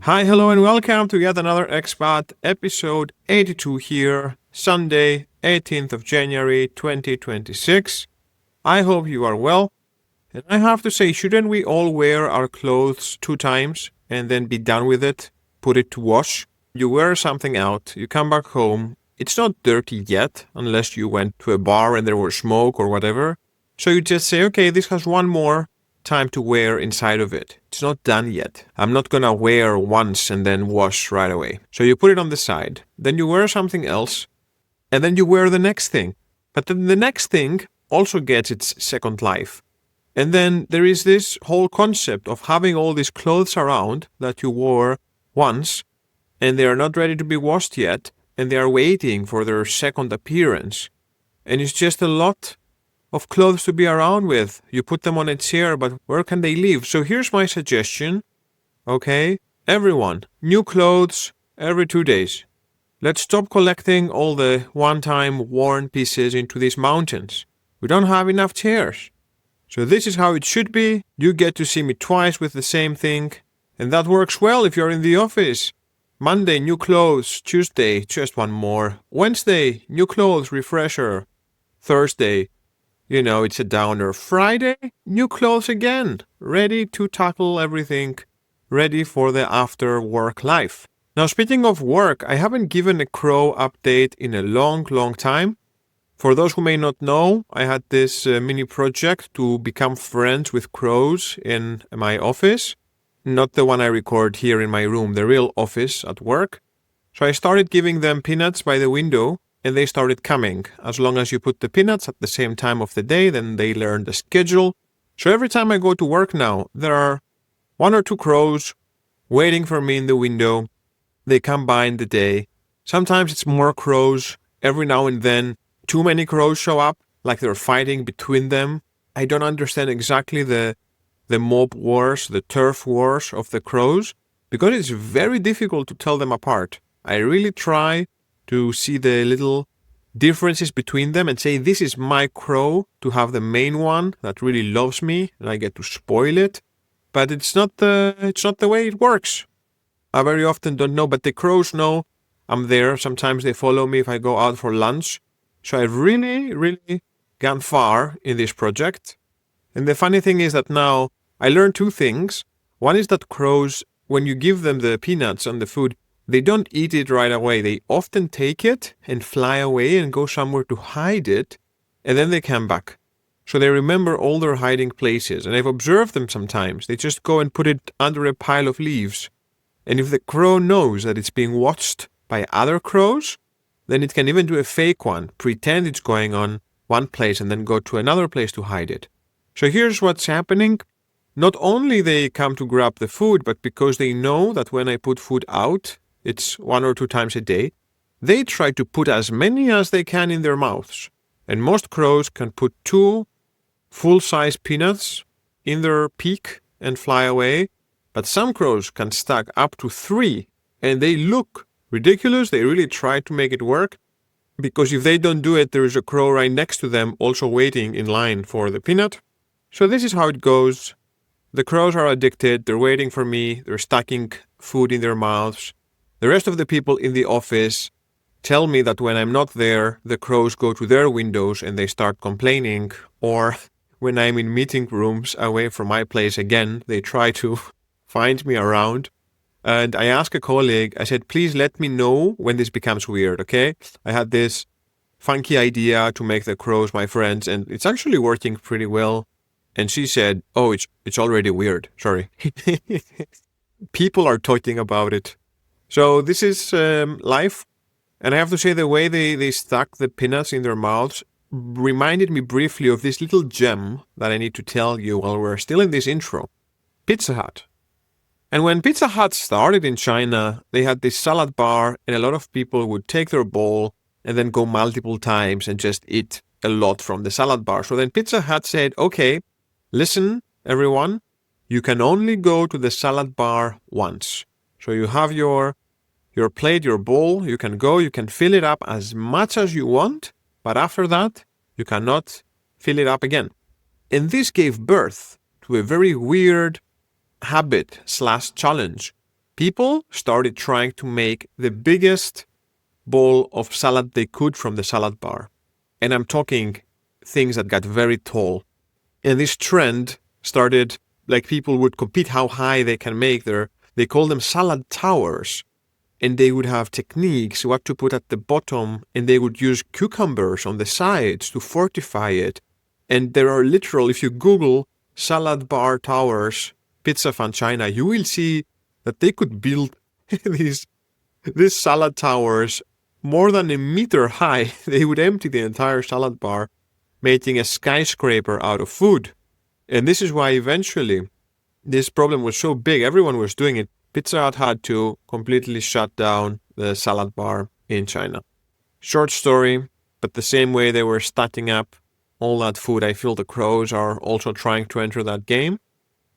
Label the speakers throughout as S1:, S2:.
S1: Hi, hello, and welcome to yet another Expat episode 82 here, Sunday, 18th of January 2026. I hope you are well. And I have to say, shouldn't we all wear our clothes 2 times and then be done with it, put it to wash? You wear something out, you come back home, it's not dirty yet, unless you went to a bar and there was smoke or whatever. So you just say, okay, this has one more time to wear inside of it. It's not done yet. I'm not gonna wear once and then wash right away. So you put it on the side. Then you wear something else. And then you wear the next thing. But then the next thing also gets its second life. And then there is this whole concept of having all these clothes around that you wore once and they are not ready to be washed yet and they are waiting for their second appearance. And it's just a lot of clothes to be around with. You put them on a chair, but where can they live? So here's my suggestion. Okay, everyone, new clothes every 2 days. Let's stop collecting all the one-time worn pieces into these mountains. We don't have enough chairs. So this is how it should be. You get to see me twice with the same thing. And that works well if you're in the office. Monday, new clothes. Tuesday, just one more. Wednesday, new clothes, refresher. Thursday, it's a downer. Friday, new clothes again. Ready to tackle everything. Ready for the after work life. Now, speaking of work, I haven't given a crow update in a long time. For those who may not know, I had this mini project to become friends with crows in my office. Not the one I record here in my room, the real office at work. So I started giving them peanuts by the window. And they started coming. As long as you put the peanuts at the same time of the day, then they learn the schedule. So every time I go to work now, there are 1 or 2 crows waiting for me in the window. They come by in the day. Sometimes it's more crows. Every now and then, too many crows show up, like they're fighting between them. I don't understand exactly the mob wars, the turf wars of the crows, because it's very difficult to tell them apart. I really try to see the little differences between them and say, this is my crow, to have the main one that really loves me and I get to spoil it. But it's not the way it works. I very often don't know, but the crows know I'm there. Sometimes they follow me if I go out for lunch. So I've really gone far in this project. And the funny thing is that now I learned 2 things. One is that crows, when you give them the peanuts and the food, they don't eat it right away. They often take it and fly away and go somewhere to hide it, and then they come back. So they remember all their hiding places, and I've observed them sometimes. They just go and put it under a pile of leaves. And if the crow knows that it's being watched by other crows, then it can even do a fake one, pretend it's going on one place and then go to another place to hide it. So here's what's happening. Not only they come to grab the food, but because they know that when I put food out, it's 1 or 2 times a day, they try to put as many as they can in their mouths. And most crows can put 2 full-size peanuts in their beak and fly away. But some crows can stack up to 3. And they look ridiculous. They really try to make it work. Because if they don't do it, there is a crow right next to them also waiting in line for the peanut. So this is how it goes. The crows are addicted. They're waiting for me. They're stacking food in their mouths. The rest of the people in the office tell me that when I'm not there, the crows go to their windows and they start complaining. Or when I'm in meeting rooms away from my place again, they try to find me around. And I asked a colleague, I said, please let me know when this becomes weird, okay? I had this funky idea to make the crows my friends, and it's actually working pretty well. And she said, oh, it's already weird. Sorry. People are talking about it. So this is life. And I have to say the way they stuck the peanuts in their mouths reminded me briefly of this little gem that I need to tell you while we're still in this intro. Pizza Hut. And when Pizza Hut started in China, they had this salad bar and a lot of people would take their bowl and then go multiple times and just eat a lot from the salad bar. So then Pizza Hut said, okay, listen, everyone, you can only go to the salad bar once. So you have your plate, your bowl, you can go, you can fill it up as much as you want, but after that, you cannot fill it up again. And this gave birth to a very weird habit/challenge people started trying to make the biggest bowl of salad they could from the salad bar. And I'm talking things that got very tall. And this trend started, like people would compete how high they can make they call them salad towers. And they would have techniques, what to put at the bottom, and they would use cucumbers on the sides to fortify it. And there are literal, if you Google salad bar towers, pizza fan China, you will see that they could build these salad towers more than a meter high. They would empty the entire salad bar, making a skyscraper out of food. And this is why eventually this problem was so big, everyone was doing it. Pizza Hut had to completely shut down the salad bar in China. Short story, but the same way they were stacking up all that food, I feel the crows are also trying to enter that game.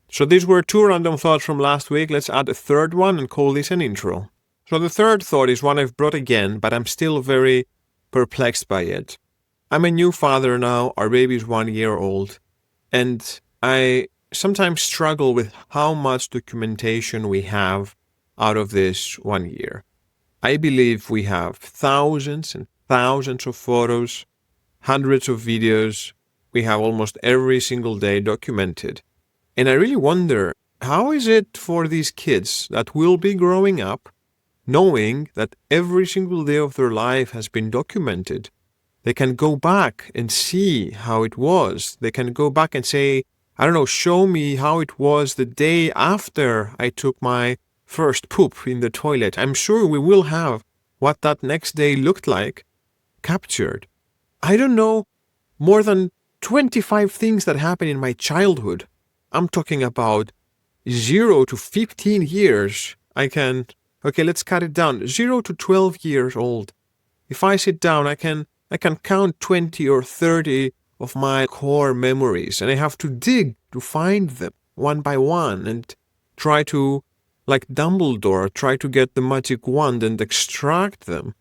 S1: So these were 2 random thoughts from last week. Let's add a third one and call this an intro. So the third thought is one I've brought again, but I'm still very perplexed by it. I'm a new father now, our baby's 1 year old, and I sometimes struggle with how much documentation we have out of this 1 year. I believe we have thousands and thousands of photos, hundreds of videos. We have almost every single day documented. And I really wonder, how is it for these kids that will be growing up knowing that every single day of their life has been documented? They can go back and see how it was. They can go back and say, I don't know, show me how it was the day after I took my first poop in the toilet. I'm sure we will have what that next day looked like captured. I don't know more than 25 things that happened in my childhood. I'm talking about 0 to 15 years. Okay, let's cut it down. 0 to 12 years old. If I sit down, I can count 20 or 30 of my core memories, and I have to dig to find them one by one and try to, like Dumbledore, try to get the magic wand and extract them.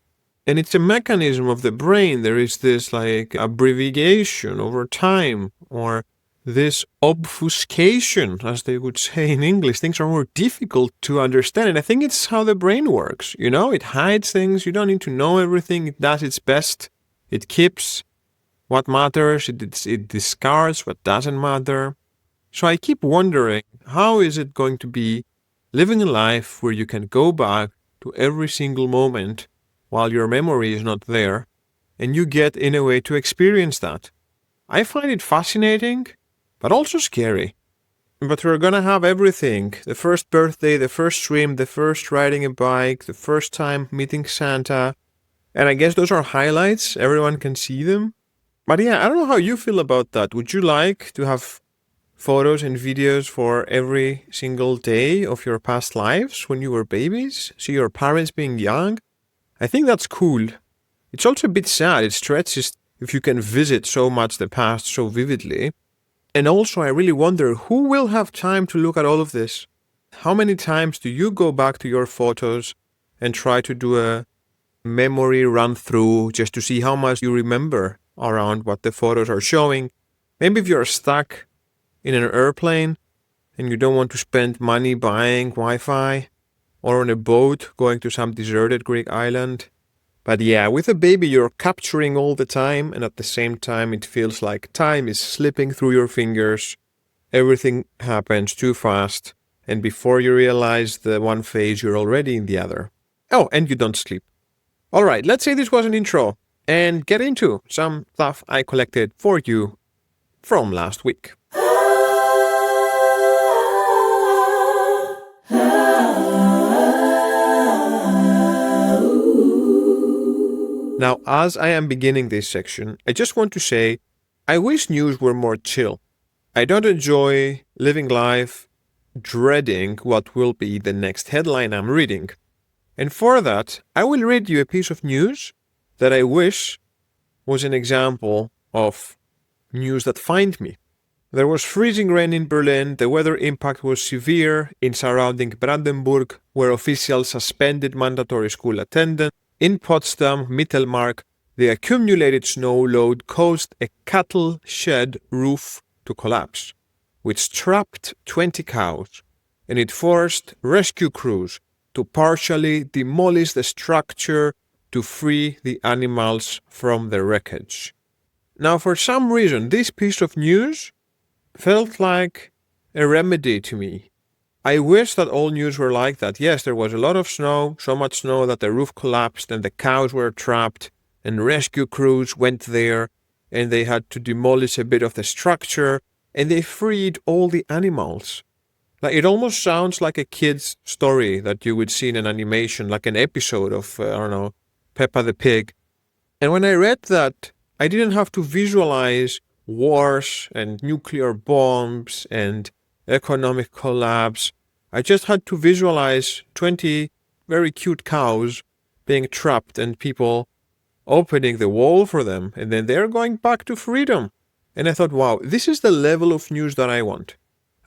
S1: And it's a mechanism of the brain. There is this like abbreviation over time, or this obfuscation, as they would say in English. Things are more difficult to understand. And I think it's how the brain works. You know, it hides things. You don't need to know everything. It does its best. It keeps what matters. It discards what doesn't matter. So I keep wondering, how is it going to be living a life where you can go back to every single moment while your memory is not there, and you get, in a way, to experience that? I find it fascinating, but also scary. But we're gonna have everything. The first birthday, the first swim, the first riding a bike, the first time meeting Santa. And I guess those are highlights. Everyone can see them. But yeah, I don't know how you feel about that. Would you like to have photos and videos for every single day of your past lives when you were babies? See your parents being young? I think that's cool. It's also a bit sad. It stretches if you can visit so much the past so vividly. And also, I really wonder, who will have time to look at all of this? How many times do you go back to your photos and try to do a memory run through just to see how much you remember around what the photos are showing? Maybe if you're stuck in an airplane and you don't want to spend money buying Wi-Fi, or on a boat going to some deserted Greek island. But yeah, with a baby you're capturing all the time, and at the same time it feels like time is slipping through your fingers. Everything happens too fast, and before you realize the one phase, you're already in the other. Oh, and you don't sleep. Alright, let's say this was an intro, and get into some stuff I collected for you from last week. Now, as I am beginning this section, I just want to say, I wish news were more chill. I don't enjoy living life dreading what will be the next headline I'm reading. And for that, I will read you a piece of news that I wish was an example of news that find me. There was freezing rain in Berlin. The weather impact was severe in surrounding Brandenburg, where officials suspended mandatory school attendance. In Potsdam, Mittelmark, the accumulated snow load caused a cattle shed roof to collapse, which trapped 20 cows, and it forced rescue crews to partially demolish the structure to free the animals from the wreckage. Now, for some reason, this piece of news felt like a remedy to me. I wish that all news were like that. Yes, there was a lot of snow, so much snow that the roof collapsed and the cows were trapped, and rescue crews went there and they had to demolish a bit of the structure and they freed all the animals. Like, it almost sounds like a kid's story that you would see in an animation, like an episode of, Peppa the Pig. And when I read that, I didn't have to visualize wars and nuclear bombs and economic collapse. I just had to visualize 20 very cute cows being trapped and people opening the wall for them, and then they're going back to freedom. And I thought, wow, this is the level of news that I want.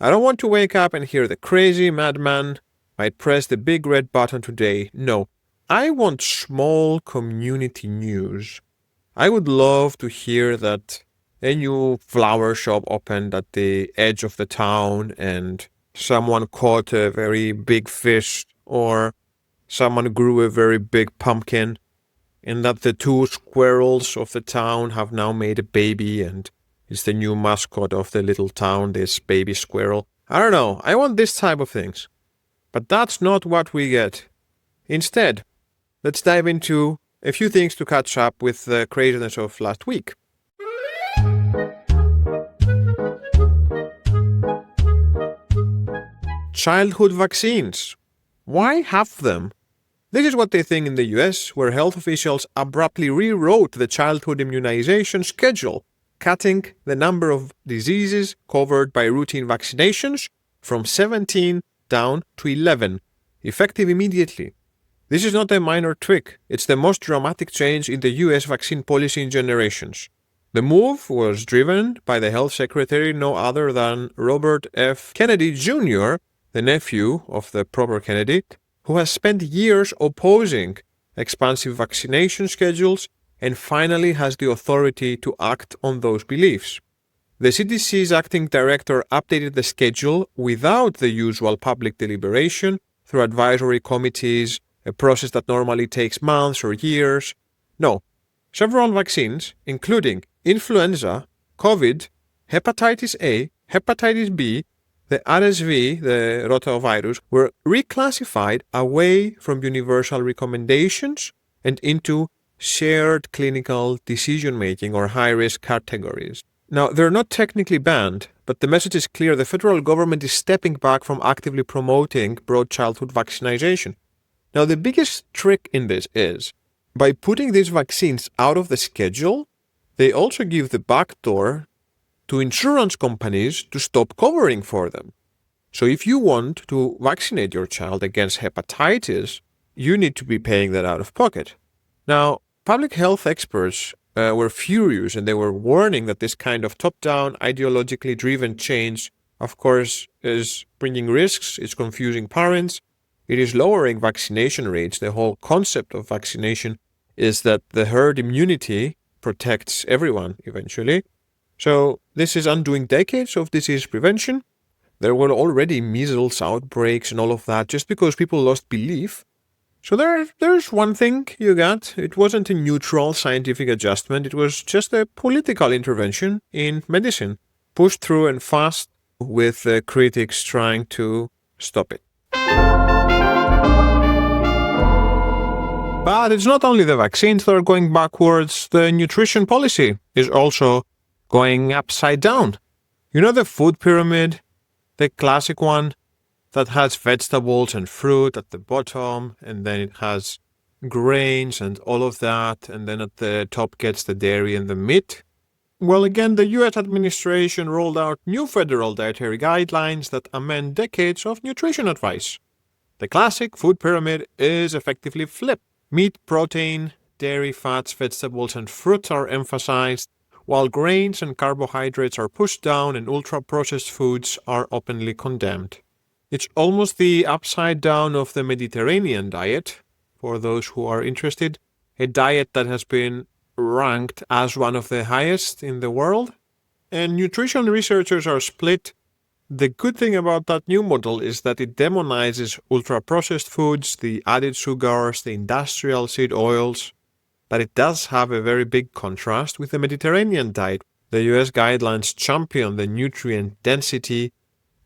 S1: I don't want to wake up and hear the crazy madman might press the big red button today. No, I want small community news. I would love to hear that a new flower shop opened at the edge of the town and someone caught a very big fish, or someone grew a very big pumpkin, and that the 2 squirrels of the town have now made a baby and it's the new mascot of the little town, this baby squirrel. I don't know, I want this type of things. But that's not what we get. Instead, let's dive into a few things to catch up with the craziness of last week. Childhood vaccines. Why have them? This is what they think in the US, where health officials abruptly rewrote the childhood immunization schedule, cutting the number of diseases covered by routine vaccinations from 17 down to 11, effective immediately. This is not a minor trick. It's the most dramatic change in the US vaccine policy in generations. The move was driven by the health secretary, no other than Robert F. Kennedy Jr., the nephew of the proper Kennedy, who has spent years opposing expansive vaccination schedules and finally has the authority to act on those beliefs. The CDC's acting director updated the schedule without the usual public deliberation through advisory committees, a process that normally takes months or years. No, several vaccines, including influenza, COVID, hepatitis A, hepatitis B, the RSV, the rotavirus, were reclassified away from universal recommendations and into shared clinical decision-making or high-risk categories. Now, they're not technically banned, but the message is clear. The federal government is stepping back from actively promoting broad childhood vaccination. Now, the biggest trick in this is, by putting these vaccines out of the schedule, they also give the backdoor to insurance companies to stop covering for them. So if you want to vaccinate your child against hepatitis, you need to be paying that out of pocket. Now, public health experts were furious, and they were warning that this kind of top-down, ideologically driven change, of course, is bringing risks, it's confusing parents, it is lowering vaccination rates. The whole concept of vaccination is that the herd immunity protects everyone eventually. So this is undoing decades of disease prevention. There were already measles outbreaks and all of that just because people lost belief. So there's one thing you got. It wasn't a neutral scientific adjustment. It was just a political intervention in medicine, pushed through and fast, with critics trying to stop it. But it's not only the vaccines that are going backwards. The nutrition policy is also going upside down. You know the food pyramid? The classic one that has vegetables and fruit at the bottom, and then it has grains and all of that, and then at the top gets the dairy and the meat. Well, again, the US administration rolled out new federal dietary guidelines that amend decades of nutrition advice. The classic food pyramid is effectively flipped. Meat, protein, dairy, fats, vegetables, and fruits are emphasized, while grains and carbohydrates are pushed down and ultra-processed foods are openly condemned. It's almost the upside down of the Mediterranean diet, for those who are interested, a diet that has been ranked as one of the highest in the world. And nutrition researchers are split. The good thing about that new model is that it demonizes ultra-processed foods, the added sugars, the industrial seed oils, but it does have a very big contrast with the Mediterranean diet. The US guidelines champion the nutrient density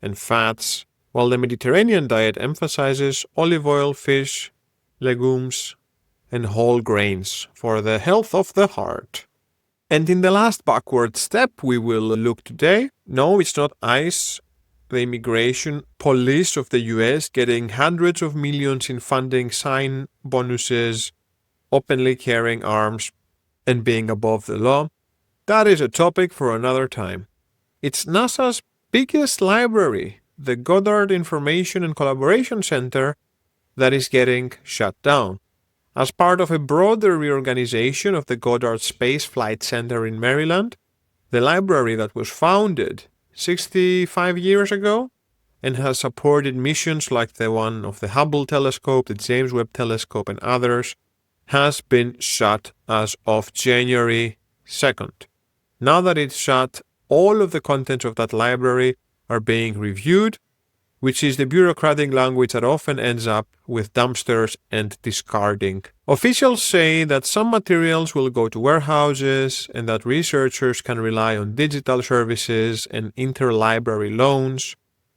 S1: and fats, while the Mediterranean diet emphasizes olive oil, fish, legumes, and whole grains for the health of the heart. And in the last backward step we will look today, no, it's not ICE, the immigration police of the US getting hundreds of millions in funding, sign bonuses, openly carrying arms, and being above the law. That is a topic for another time. It's NASA's biggest library, the Goddard Information and Collaboration Center, that is getting shut down. As part of a broader reorganization of the Goddard Space Flight Center in Maryland, the library that was founded 65 years ago and has supported missions like the one of the Hubble telescope, the James Webb telescope, and others, has been shut as of January 2nd. Now that it's shut, all of the contents of that library are being reviewed, which is the bureaucratic language that often ends up with dumpsters and discarding. Officials say that some materials will go to warehouses and that researchers can rely on digital services and interlibrary loans.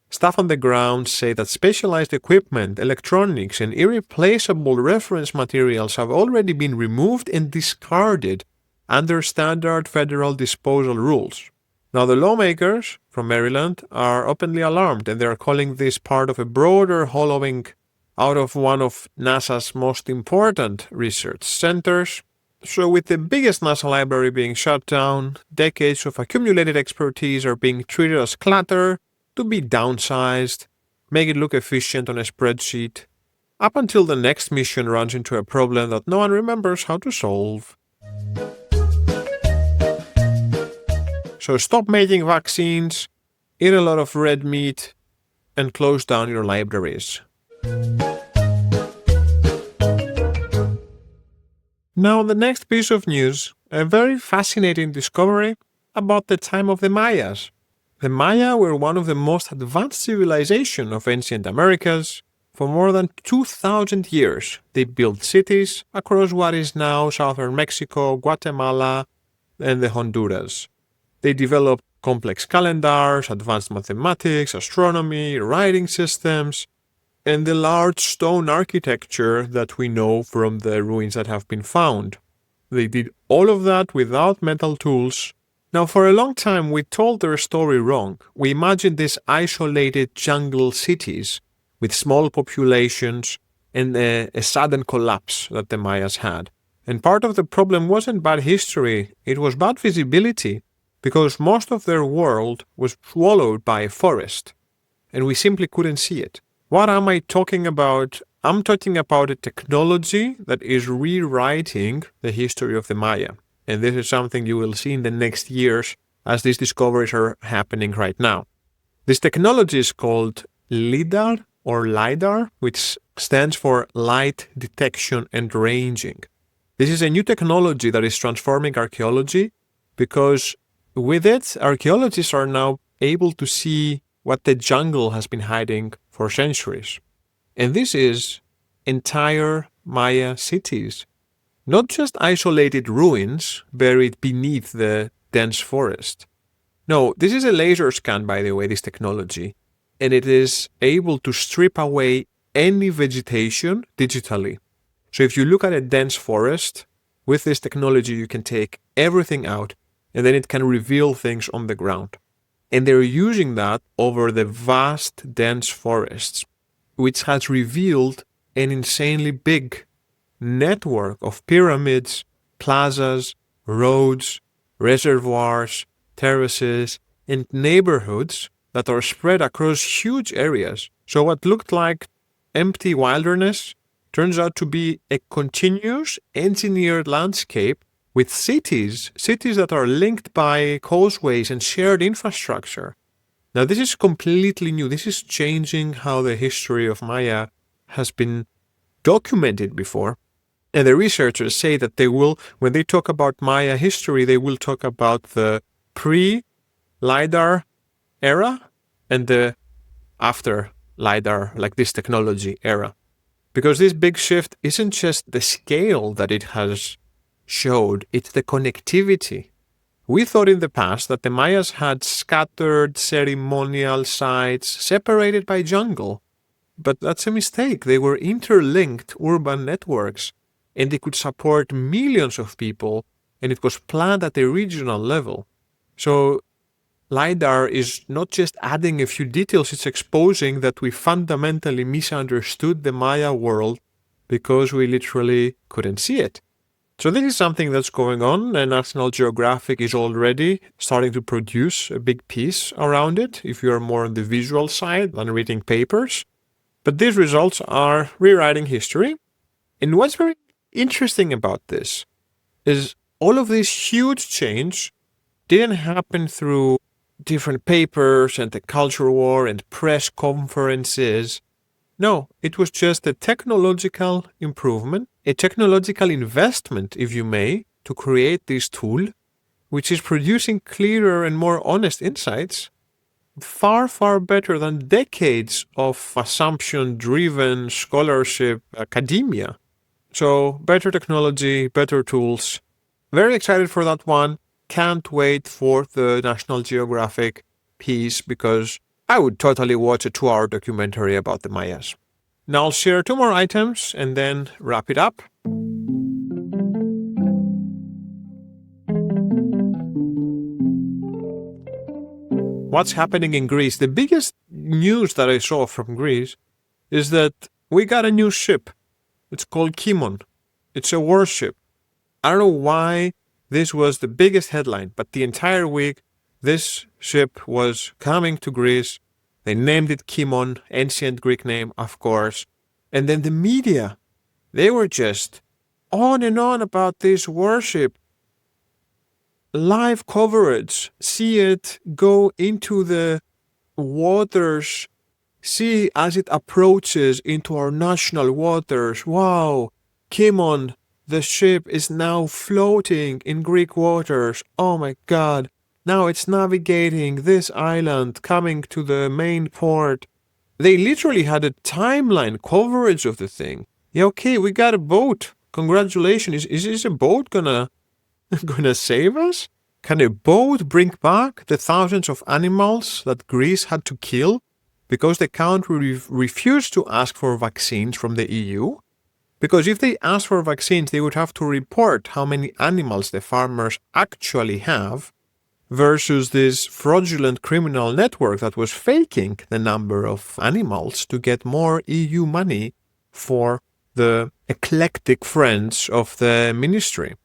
S1: Staff on the ground say that specialized equipment, electronics, and irreplaceable reference materials have already been removed and discarded under standard federal disposal rules. Now, the lawmakers from Maryland are openly alarmed, and they are calling this part of a broader hollowing out of one of NASA's most important research centers. So with the biggest NASA library being shut down, decades of accumulated expertise are being treated as clutter, to be downsized, make it look efficient on a spreadsheet, up until the next mission runs into a problem that no one remembers how to solve. So stop making vaccines, eat a lot of red meat, and close down your libraries. Now, the next piece of news, a very fascinating discovery about the time of the Mayas. The Maya were one of the most advanced civilizations of ancient Americas. For more than 2,000 years, they built cities across what is now southern Mexico, Guatemala, and the Honduras. They developed complex calendars, advanced mathematics, astronomy, writing systems, and the large stone architecture that we know from the ruins that have been found. They did all of that without metal tools. Now, for a long time, we told their story wrong. We imagined these isolated jungle cities with small populations and a sudden collapse that the Mayas had. And part of the problem wasn't bad history, it was bad visibility, because most of their world was swallowed by a forest, and we simply couldn't see it. What am I talking about? I'm talking about a technology that is rewriting the history of the Maya. And this is something you will see in the next years as these discoveries are happening right now. This technology is called LIDAR or LIDAR, which stands for Light Detection and Ranging. This is a new technology that is transforming archaeology because with it, archaeologists are now able to see what the jungle has been hiding for centuries. And this is entire Maya cities. Not just isolated ruins buried beneath the dense forest. No, this is a laser scan, by the way, this technology. And it is able to strip away any vegetation digitally. So if you look at a dense forest, with this technology you can take everything out and then it can reveal things on the ground. And they're using that over the vast, dense forests, which has revealed an insanely big network of pyramids, plazas, roads, reservoirs, terraces, and neighborhoods that are spread across huge areas. So what looked like empty wilderness turns out to be a continuous engineered landscape with cities that are linked by causeways and shared infrastructure. Now this is completely new. This is changing how the history of Maya has been documented before. And the researchers say that they will, when they talk about Maya history, they will talk about the pre-LIDAR era and the after LiDAR, like this technology era. Because this big shift isn't just the scale that it has showed, it's the connectivity. We thought in the past that the Mayas had scattered ceremonial sites separated by jungle, but that's a mistake. They were interlinked urban networks, and they could support millions of people, and it was planned at a regional level. So LiDAR is not just adding a few details, it's exposing that we fundamentally misunderstood the Maya world because we literally couldn't see it. So this is something that's going on, and National Geographic is already starting to produce a big piece around it if you're more on the visual side than reading papers. But these results are rewriting history. And what's very interesting about this is all of this huge change didn't happen through different papers and the culture war and press conferences. No, it was just a technological improvement, a technological investment, if you may, to create this tool, which is producing clearer and more honest insights, far, far better than decades of assumption-driven scholarship academia. So better technology, better tools. Very excited for that one. Can't wait for the National Geographic piece because I would totally watch a 2-hour documentary about the Mayas. Now I'll share 2 more items and then wrap it up. What's happening in Greece? The biggest news that I saw from Greece is that we got a new ship. It's called Kimon. It's a warship. I don't know why this was the biggest headline, but the entire week this ship was coming to Greece. They named it Kimon, ancient Greek name, of course. And then the media, they were just on and on about this warship. Live coverage, see it go into the waters, see as it approaches into our national waters. Wow, Kimon, the ship is now floating in Greek waters. Oh my God. Now it's navigating this island, coming to the main port. They literally had a timeline coverage of the thing. Yeah, okay, we got a boat. Congratulations. Is this a boat gonna save us? Can a boat bring back the thousands of animals that Greece had to kill because the country refused to ask for vaccines from the EU? Because if they asked for vaccines, they would have to report how many animals the farmers actually have versus this fraudulent criminal network that was faking the number of animals to get more EU money for the eclectic friends of the ministry.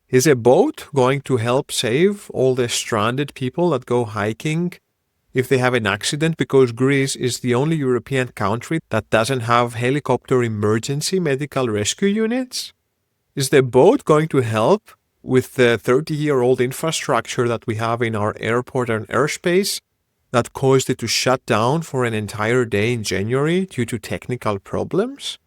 S1: Is a boat going to help save all the stranded people that go hiking if they have an accident, because Greece is the only European country that doesn't have helicopter emergency medical rescue units? Is the boat going to help with the 30-year-old infrastructure that we have in our airport and airspace that caused it to shut down for an entire day in January due to technical problems?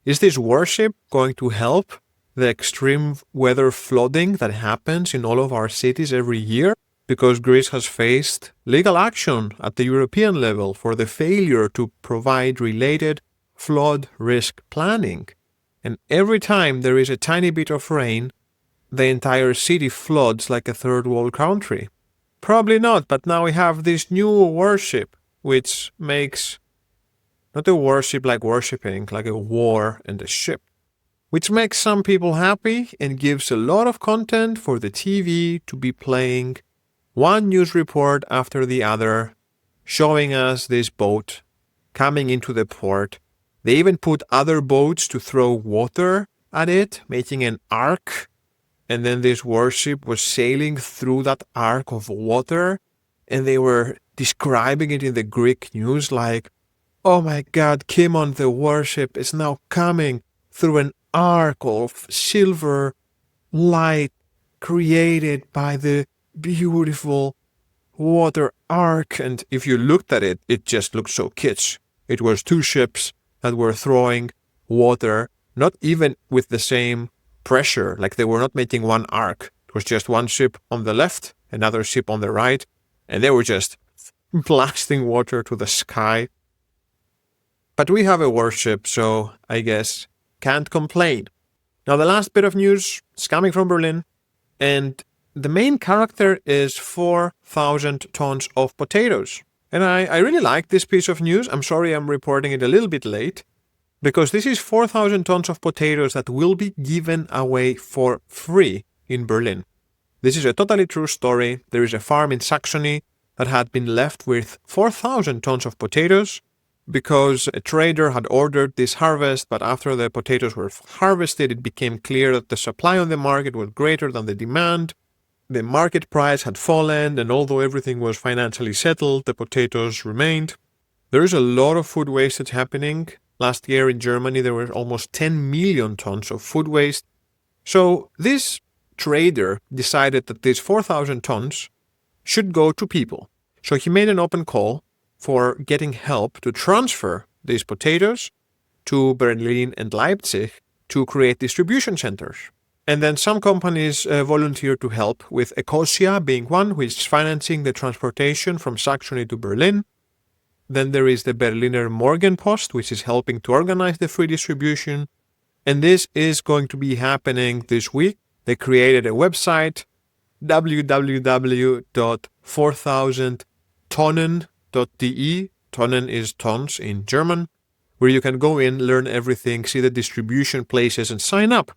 S1: Is this warship going to help the extreme weather flooding that happens in all of our cities every year? Because Greece has faced legal action at the European level for the failure to provide related flood risk planning. And every time there is a tiny bit of rain, the entire city floods like a third world country. Probably not, but now we have this new warship, which makes not a worship like worshipping, like a war and a ship, which makes some people happy and gives a lot of content for the TV to be playing one news report after the other, showing us this boat coming into the port. They even put other boats to throw water at it, making an arc. And then this warship was sailing through that arc of water. And they were describing it in the Greek news like, oh my God, Kimon, the warship, is now coming through an arc of silver light created by the beautiful water arc. And if you looked at it, it just looked so kitsch. It was 2 ships that were throwing water, not even with the same pressure, like they were not making one arc. It was just one ship on the left, another ship on the right, and they were just blasting water to the sky. But we have a warship, so I guess can't complain. Now the last bit of news is coming from Berlin, and the main character is 4,000 tons of potatoes. And I really like this piece of news. I'm sorry I'm reporting it a little bit late, because this is 4,000 tons of potatoes that will be given away for free in Berlin. This is a totally true story. There is a farm in Saxony that had been left with 4,000 tons of potatoes because a trader had ordered this harvest, but after the potatoes were harvested, it became clear that the supply on the market was greater than the demand. The market price had fallen, and although everything was financially settled, the potatoes remained. There is a lot of food wastage happening. Last year in Germany, there were almost 10 million tons of food waste. So this trader decided that these 4,000 tons should go to people. So he made an open call for getting help to transfer these potatoes to Berlin and Leipzig to create distribution centers. And then some companies volunteered to help, with Ecosia being one, which is financing the transportation from Saxony to Berlin. Then there is the Berliner Morgenpost, which is helping to organize the free distribution. And this is going to be happening this week. They created a website, www.4000tonnen.de. Tonnen is tons in German, where you can go in, learn everything, see the distribution places, and sign up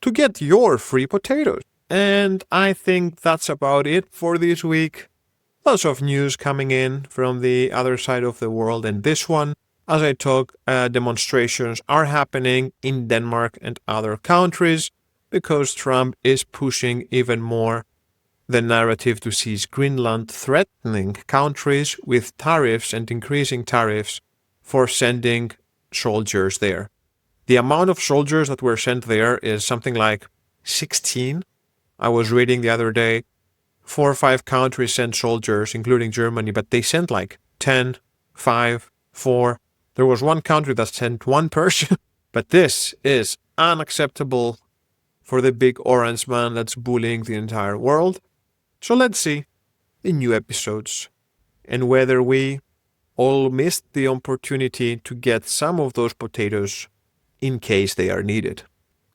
S1: to get your free potatoes. And I think that's about it for this week. Lots of news coming in from the other side of the world, and this one, as I talk, demonstrations are happening in Denmark and other countries because Trump is pushing even more the narrative to seize Greenland, threatening countries with tariffs and increasing tariffs for sending soldiers there. The amount of soldiers that were sent there is something like 16. I was reading the other day, 4 or 5 countries sent soldiers, including Germany, but they sent like 10, 5, 4. There was one country that sent 1 person. But this is unacceptable for the big orange man that's bullying the entire world. So let's see in new episodes and whether we all missed the opportunity to get some of those potatoes in case they are needed.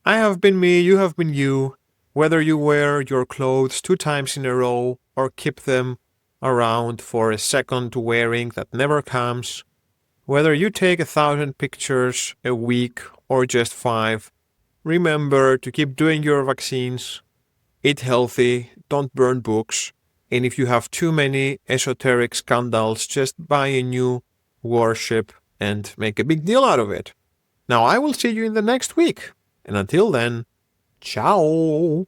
S1: I have been me, you have been you. Whether you wear your clothes 2 times in a row or keep them around for a second wearing that never comes, whether you take 1,000 pictures a week or just 5, remember to keep doing your vaccines, eat healthy, don't burn books, and if you have too many esoteric scandals, just buy a new warship and make a big deal out of it. Now I will see you in the next week, and until then, ciao!